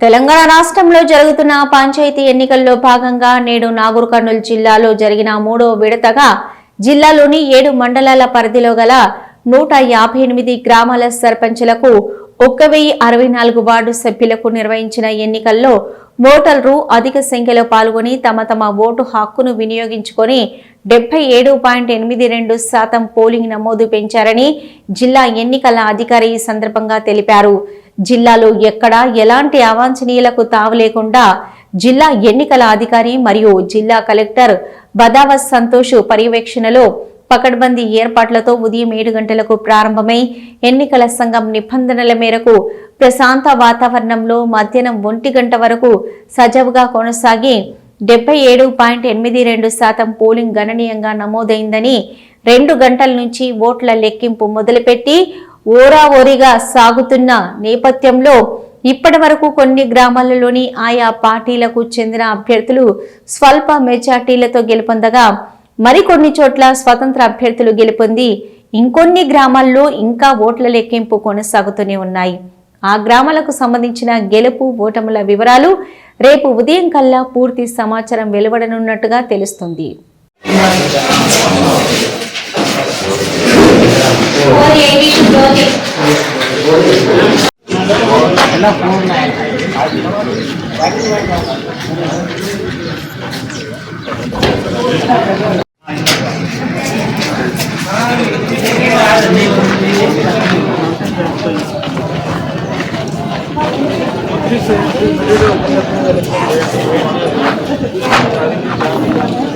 తెలంగాణ రాష్ట్రంలో జరుగుతున్న పంచాయతీ ఎన్నికల్లో భాగంగా నేడు నాగర్ కర్నూల్ జిల్లాలో జరిగిన మూడో విడతగా జిల్లాలోని 7 మండలాల పరిధిలో గల 158 గ్రామాల సర్పంచులకు 1064 వార్డు సభ్యులకు నిర్వహించిన ఎన్నికల్లో ఓటర్లు అధిక సంఖ్యలో పాల్గొని తమ ఓటు హక్కును వినియోగించుకొని 77.82% పోలింగ్ నమోదు పెంచారని జిల్లా ఎన్నికల అధికారి ఈ సందర్భంగా తెలిపారు. జిల్లాలో ఎక్కడా ఎలాంటి అవాంఛనీయులకు తావు లేకుండా జిల్లా ఎన్నికల అధికారి మరియు జిల్లా కలెక్టర్ బదావత్ సంతోష్ పర్యవేక్షణలో పకడ్బందీ ఏర్పాట్లతో ఉదయం 7 గంటలకు ప్రారంభమై ఎన్నికల సంఘం నిబంధనల మేరకు ప్రశాంత వాతావరణంలో మధ్యాహ్నం 1 గంట వరకు సజావుగా కొనసాగి 77.82% పోలింగ్ గణనీయంగా నమోదైందని 2 గంటల నుంచి ఓట్ల లెక్కింపు మొదలుపెట్టి ఓరాఓరిగా సాగుతున్న నేపథ్యంలో ఇప్పటి వరకు కొన్ని గ్రామాలలోని ఆయా పార్టీలకు చెందిన అభ్యర్థులు స్వల్ప మెజార్టీలతో గెలుపొందగా మరికొన్ని చోట్ల స్వతంత్ర అభ్యర్థులు గెలుపొంది ఇంకొన్ని గ్రామాల్లో ఇంకా ఓట్ల లెక్కింపు కొనసాగుతూనే ఉన్నాయి. ఆ గ్రామాలకు సంబంధించిన గెలుపు ఓటముల వివరాలు రేపు ఉదయం కల్లా పూర్తి సమాచారం వెలువడనున్నట్టుగా తెలుస్తుంది. Thank you.